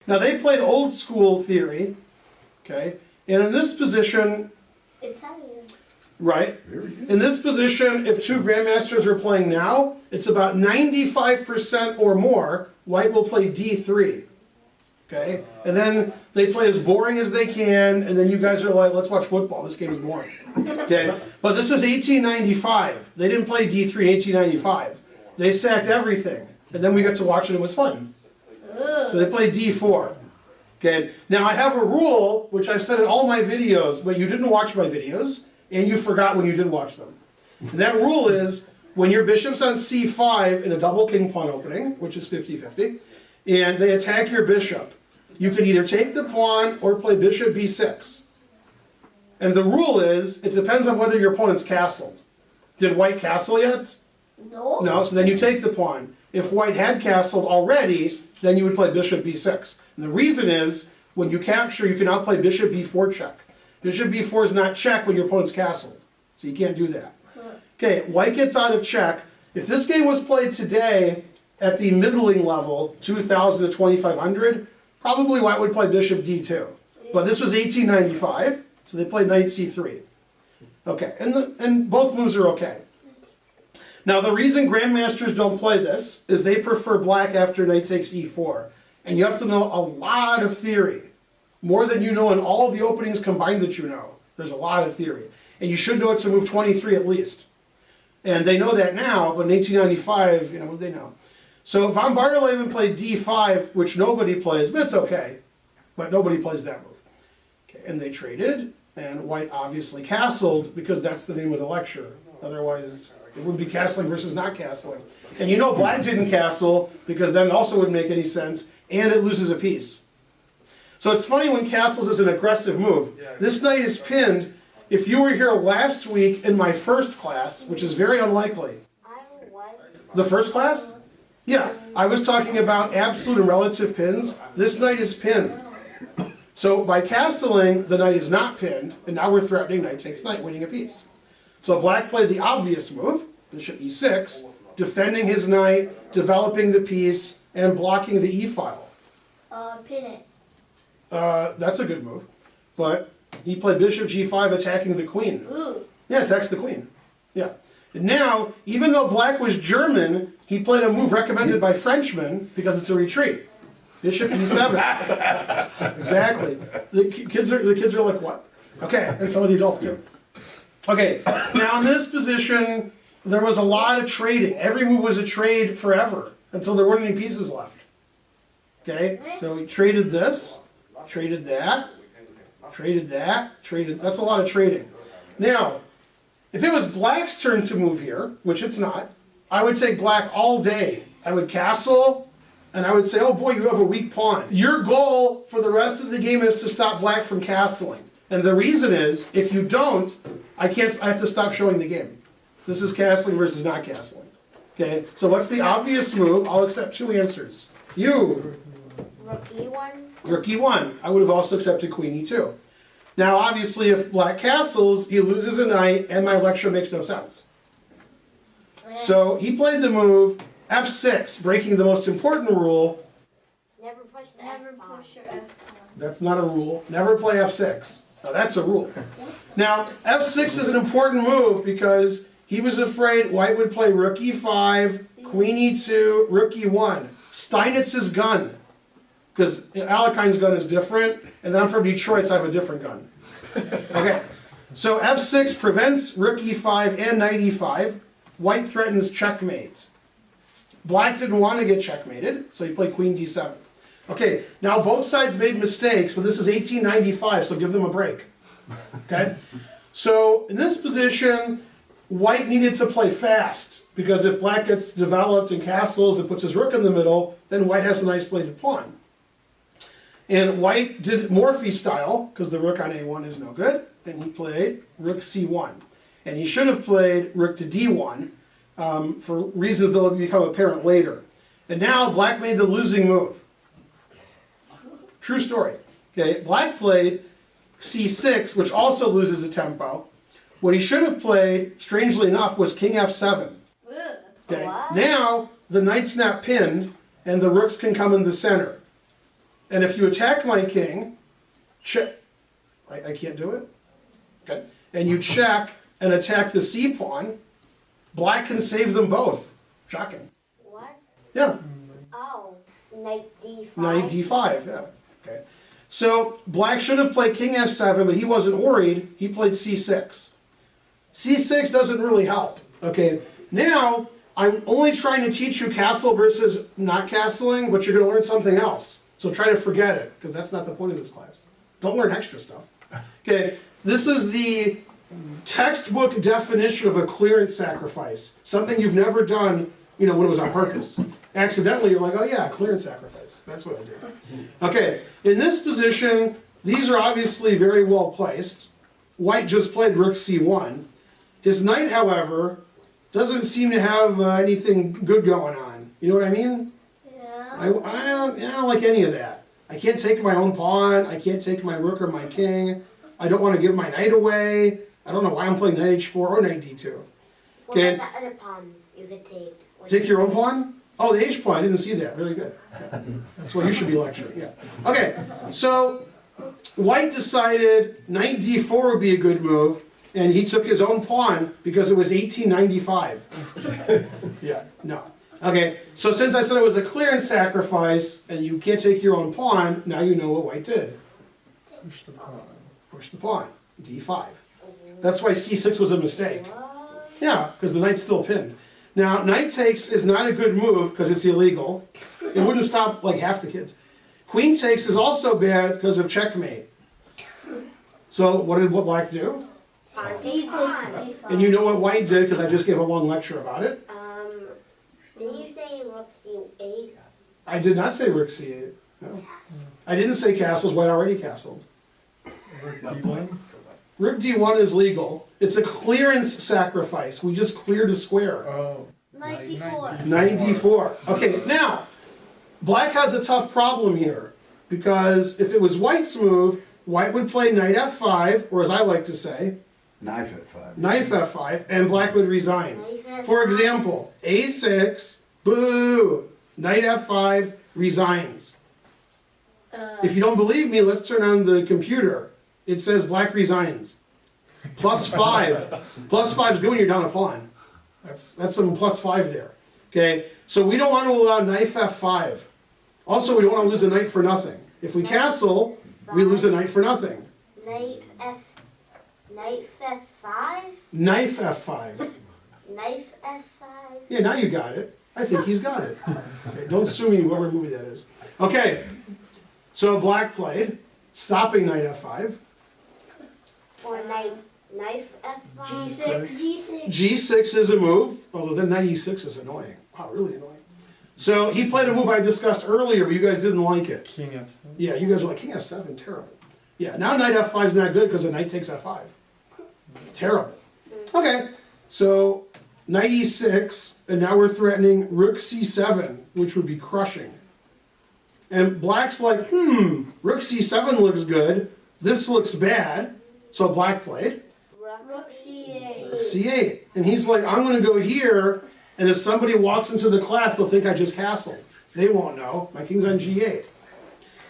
Now they played old school theory, okay? And in this position, Italian. right, in this position, if two grandmasters are playing now, it's about 95% or more, white will play D3, okay? And then they play as boring as they can, and then you guys are like, let's watch football, this game is boring, okay? But this was 1895. They didn't play D3 in 1895. They sacked everything, and then we got to watch it, it was fun. So they played D4. Okay. Now I have a rule, which I've said in all my videos, but you didn't watch my videos, and you forgot when you did watch them. And that rule is, when your bishop's on C5 in a double king pawn opening, which is 50-50, and they attack your bishop, you can either take the pawn or play bishop B6. And the rule is, it depends on whether your opponent's castled. Did white castle yet? No. No, so then you take the pawn. If white had castled already, then you would play bishop B6. And the reason is, when you capture, you can now play bishop B4 check. Bishop B4 is not check when your opponent's castled. So you can't do that. Okay, white gets out of check. If this game was played today at the middling level, 2,000 to 2,500, probably white would play bishop D2. But this was 1895, so they played knight C3. Okay, and both moves are okay. Now the reason grandmasters don't play this is they prefer black after knight takes E4. And you have to know a lot of theory. More than you know in all the openings combined that you know. There's a lot of theory. And you should know it to move 23 at least. And they know that now, but in 1895, you know, they know. So von Bardeleben played D5, which nobody plays, but it's okay. But nobody plays that move. Okay, and they traded, and white obviously castled, because that's the name of the lecture. Otherwise, it wouldn't be castling versus not castling. And you know black didn't castle, because then also wouldn't make any sense, and it loses a piece. So it's funny when castles is an aggressive move. This knight is pinned. If you were here last week in my first class, which is very unlikely. The first class? Yeah, I was talking about absolute and relative pins. This knight is pinned. So by castling, the knight is not pinned, and now we're threatening knight takes knight, winning a piece. So black played the obvious move, bishop E6, defending his knight, developing the piece, and blocking the E file. Pin it. That's a good move. But he played bishop G5 attacking the queen. Ooh. Yeah, attacks the queen. Yeah. And now, even though black was German, he played a move recommended by Frenchmen because it's a retreat. Bishop E7. Exactly. The kids are like, what? Okay, and some of the adults too. Okay, now in this position, there was a lot of trading. Every move was a trade forever until there weren't any pieces left. Okay, so he traded this, traded that, traded that, traded. That's a lot of trading. Now, if it was black's turn to move here, which it's not, I would take black all day. I would castle, and I would say, oh boy, you have a weak pawn. Your goal for the rest of the game is to stop black from castling. And the reason is, if you don't, I have to stop showing the game. This is castling versus not castling. Okay, so what's the obvious move? I'll accept two answers. You. Rook E1. Rook E1. I would have also accepted queen E2. Now, obviously, if black castles, he loses a knight, and my lecture makes no sense. So he played the move F6, breaking the most important rule. Never push the F pawn. That's not a rule. Never play F6. Now, that's a rule. Now, F6 is an important move because he was afraid white would play Rook E5, Queen E2, Rook E1. Steinitz's gun. Because Alekhine's gun is different, and then I'm from Detroit, so I have a different gun. Okay, so F6 prevents Rook E5 and Knight E5. White threatens checkmate. Black didn't want to get checkmated, so he played Queen D7. Okay, now both sides made mistakes, but this is 1895, so give them a break. Okay, so in this position, white needed to play fast, because if black gets developed and castles and puts his rook in the middle, then white has an isolated pawn. And white did Morphy style, because the rook on A1 is no good, and he played Rook C1. And he should have played Rook to D1 for reasons that will become apparent later. And now black made the losing move. True story. Okay, black played C6, which also loses a tempo. What he should have played, strangely enough, was King F7. Okay, now the knight's not pinned, and the rooks can come in the center. And if you attack my king, check. I can't do it. Okay. And you check and attack the c pawn, black can save them both. Shocking. What? Yeah. Oh, knight d5. Knight d5, yeah. Okay. So black should have played king f7, but he wasn't worried. He played c6. c6 doesn't really help. Okay. Now, I'm only trying to teach you castle versus not castling, but you're going to learn something else. So try to forget it, because that's not the point of this class. Don't learn extra stuff. Okay. This is the textbook definition of a clearance sacrifice. Something you've never done, when it was on purpose. Accidentally, you're like, oh yeah, clearance sacrifice. That's what I did. Okay, in this position, these are obviously very well placed. White just played rook c1. His knight, however, doesn't seem to have anything good going on. You know what I mean? Yeah. I don't like any of that. I can't take my own pawn. I can't take my rook or my king. I don't want to give my knight away. I don't know why I'm playing knight h4 or knight d2. What Okay. about the other pawn you could take? Take your own pawn? Oh, the h pawn. I didn't see that. Very good. That's why you should be lecturing. Yeah. Okay. So white decided knight d4 would be a good move, and he took his own pawn because it was 1895. Yeah. No. Okay. So since I said it was a clearance sacrifice, and you can't take your own pawn, now you know what white did. Push the pawn. Push the pawn. d5. That's why c6 was a mistake. What? Yeah, because the knight's still pinned. Now, knight takes is not a good move because it's illegal. It wouldn't stop like half the kids. Queen takes is also bad because of checkmate. So what did black do? C takes d5. And you know what white did because I just gave a long lecture about it. Did you say rook c8? I did not say rook c8. No. I didn't say castles. White already castled. Rook d1. Rook d1 is legal. It's a clearance sacrifice. We just cleared a square. Oh. Knight d4. Knight d4. Okay, now, black has a tough problem here, because if it was white's move, white would play knight f5, or as I like to say, Knife f5. knight f5, and black would resign. Knight f5. For example, a6, boo, knight f5, resigns. If you don't believe me, let's turn on the computer. It says black resigns. +5. +5 is good when you're down a pawn. That's some +5 there. Okay, so we don't want to allow knight f5. Also, we don't want to lose a knight for nothing. If we castle, we lose a knight for nothing. Knight f5? Knight f5. Knight f5? Yeah, now you got it. I think he's got it. Okay, don't sue me, whoever movie that is. Okay, so black played, stopping knight f5. Or knight f5? G6. G6 is a move, although then knight e6 is annoying. Wow, really annoying. So he played a move I discussed earlier, but you guys didn't like it. King f7. Yeah, you guys were like, king f7, terrible. Yeah, now knight f5 is not good because the knight takes f5. Terrible. Okay, so knight e6, and now we're threatening rook c7, which would be crushing. And black's like, rook c7 looks good, this looks bad, so black played. Rook c8. Rook c8. And he's like, I'm gonna go here, and if somebody walks into the class, they'll think I just castled. They won't know, my king's on g8.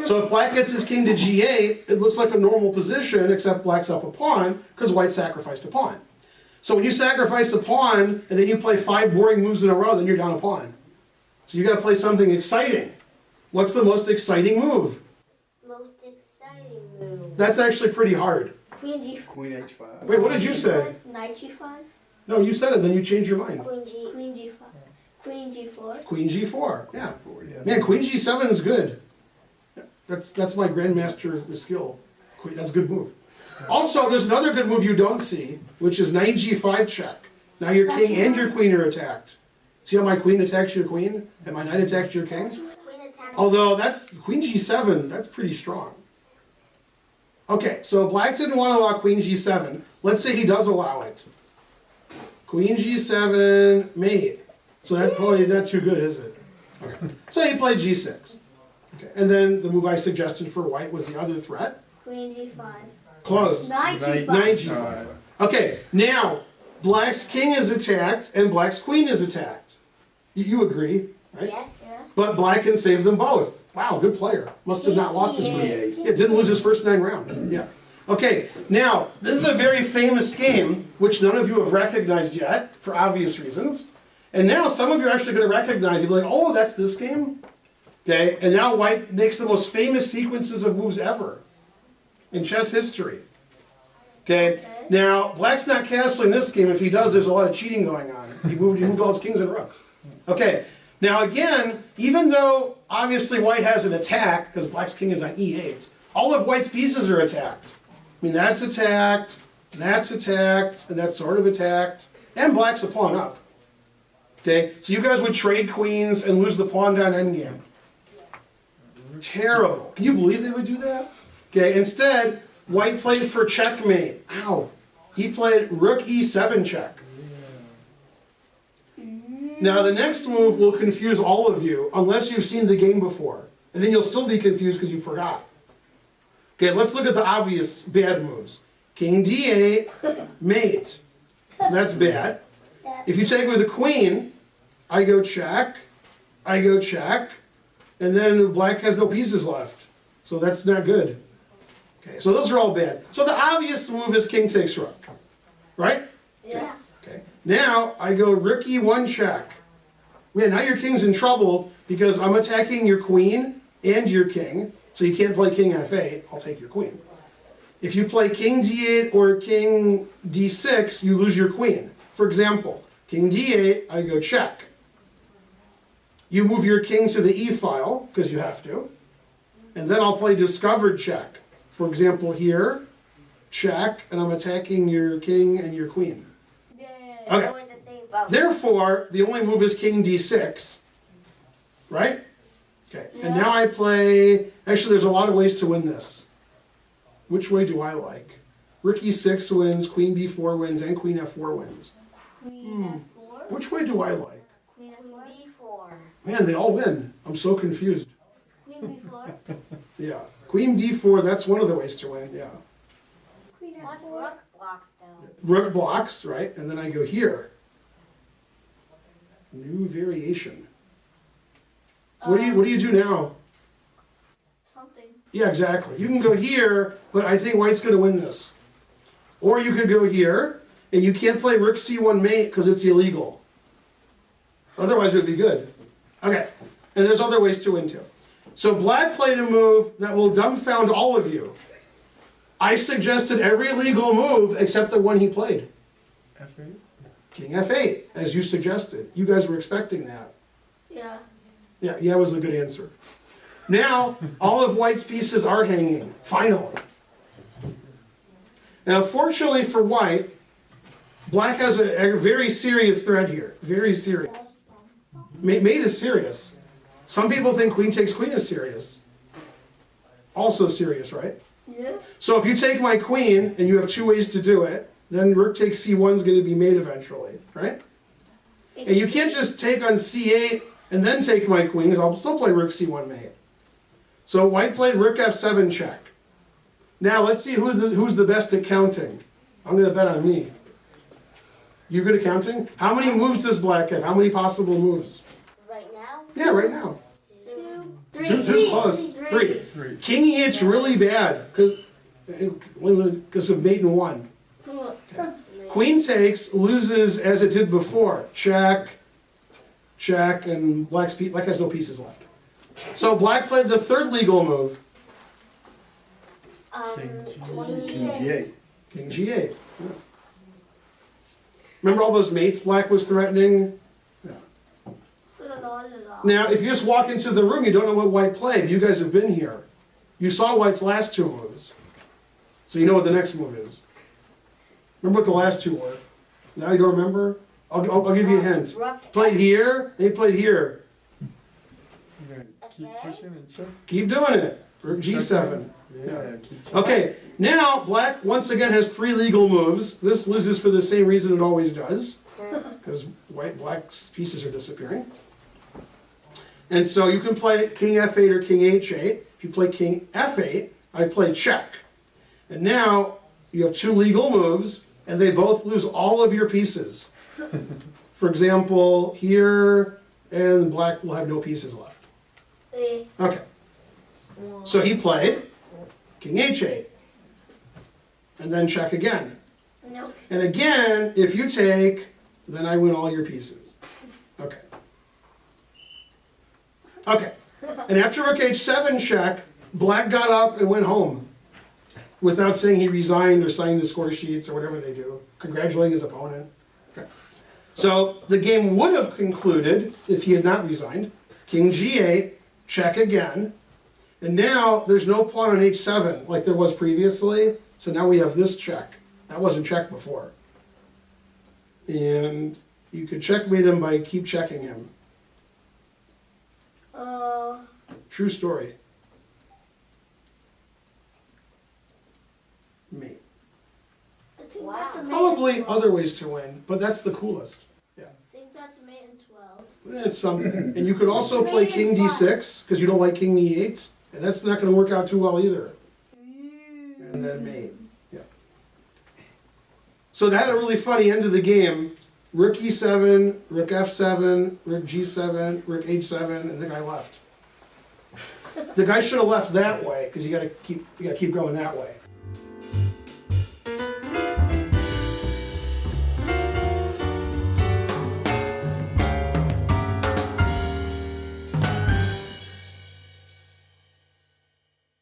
So if black gets his king to g8, it looks like a normal position, except black's up a pawn, because white sacrificed a pawn. So when you sacrifice a pawn, and then you play 5 boring moves in a row, then you're down a pawn. So you gotta play something exciting. What's the most exciting move? Most exciting move. That's actually pretty hard. Queen g4. Queen h5. Wait, what did you say? Knight g5. No, you said it, then you changed your mind. Queen g5. Queen g4. Queen g4, yeah. Yeah. Man, queen g7 is good. That's my grandmaster skill. That's a good move. Also, there's another good move you don't see, which is knight g5 check. Now your king and your queen are attacked. See how my queen attacks your queen, and my knight attacks your king? Queen attack. Although that's queen g7, that's pretty strong. Okay, so black didn't want to allow queen g7. Let's say he does allow it. Queen g7, mate. So that's probably not too good, is it? Okay. So he played g6. Okay. And then the move I suggested for white was the other threat. Queen g5. Close. Knight Knight- g5. Knight g5. Okay, now black's king is attacked and black's queen is attacked. You agree, right? Yes. But black can save them both. Wow, good player. Must have not lost his first. E8. It didn't lose his first 9 rounds. Yeah. Okay, now, this is a very famous game, which none of you have recognized yet, for obvious reasons. And now some of you are actually going to recognize it. You'll be like, oh, that's this game? Okay, and now white makes the most famous sequences of moves ever in chess history. Okay, now black's not castling this game. If he does, there's a lot of cheating going on. He moved all his kings and rooks. Okay, now again, even though obviously white has an attack, because black's king is on e8, all of white's pieces are attacked. I mean, that's attacked, and that's sort of attacked, and black's a pawn up. Okay, so you guys would trade queens and lose the pawn down endgame. Terrible. Can you believe they would do that? Okay, instead, white played for checkmate. Ow. He played rook e7 check. Now the next move will confuse all of you, unless you've seen the game before. And then you'll still be confused because you forgot. Okay, let's look at the obvious bad moves. King d8, mate. So that's bad. If you take with the queen, I go check, and then black has no pieces left. So that's not good. Okay, so those are all bad. So the obvious move is king takes rook, right? Yeah. Okay, now I go rook e1 check. Man, now your king's in trouble because I'm attacking your queen and your king, so you can't play king f8, I'll take your queen. If you play king d8 or king d6, you lose your queen. For example, king d8, I go check. You move your king to the e file, because you have to, and then I'll play discovered check. For example, here, check, and I'm attacking your king and your queen. Okay. Therefore, the only move is king d6, right? Okay, and now I play, actually there's a lot of ways to win this. Which way do I like? Rook e6 wins, queen b4 wins, and queen f4 wins. Queen f4? Which way do I like? Queen f4? B4. Man, they all win. I'm so confused. Queen b4? Yeah, queen b4, that's one of the ways to win, yeah. Queen What's f4? rook blocks though? Rook blocks, right? And then I go here. New variation. What do you do now? Something. Yeah, exactly. You can go here, but I think white's going to win this. Or you could go here, and you can't play rook c1 mate because it's illegal. Otherwise it would be good. Okay, and there's other ways to win too. So black played a move that will dumbfound all of you. I suggested every legal move except the one he played. F8? King f8, as you suggested. You guys were expecting that. Yeah. Yeah, was a good answer. Now, all of white's pieces are hanging, finally. Now, fortunately for white, black has a very serious threat here. Very serious. Mate is serious. Some people think queen takes queen is serious. Also serious, right? Yeah. So if you take my queen, and you have 2 ways to do it, then rook takes c1 is going to be mate eventually, right? And you can't just take on c8 and then take my queen, because I'll still play rook c1 mate. So white played rook f7 check. Now let's see who's the best at counting. I'm going to bet on me. You good at counting? How many moves does black have? How many possible moves? Right now? Yeah, right now. 2, Two 3. close. 3. Three. King e8's really bad because of mate and 1. Queen takes, loses as it did before. Check, check, and black has no pieces left. So black played the third legal move. King Queen. G8. King g8. Yeah. Remember all those mates black was threatening? Yeah. Now, if you just walk into the room, you don't know what white played. You guys have been here. You saw white's last 2 moves. So you know what the next move is. Remember what the last 2 were. Now you don't remember? I'll give you a hint. Rook. Played here, they played here. You're gonna keep Okay. pushing and check? Keep doing it. Rook g7. Yeah, keep checking. Okay, now black once again has 3 legal moves. This loses for the same reason it always does, because black's pieces are disappearing. And so you can play king f8 or king h8. If you play king f8, I play check. And now you have 2 legal moves, and they both lose all of your pieces. For example, here, and black will have no pieces left. Okay, So he played king h8. And then check again. Nope. And again, if you take, then I win all your pieces. Okay. Okay. And after rook h7 check, black got up and went home without saying he resigned or signing the score sheets or whatever they do, congratulating his opponent. Okay. So the game would have concluded if he had not resigned. King g8, check again. And now there's no pawn on h7 like there was previously. So now we have this check. That wasn't checked before. And you could checkmate him by keep checking him. True story. Mate. I think Wow. that's a mate. Probably in 12. other ways to win, but that's the coolest. Yeah. I think that's a mate in 12. It's something. And you could also play king d6 because you don't like king e8. And that's not going to work out too well either. And then mate. Yeah. So that had a really funny end of the game. Rook e7, rook f7, rook g7, rook h7, and the guy left. The guy should have left that way because you got to keep going that way.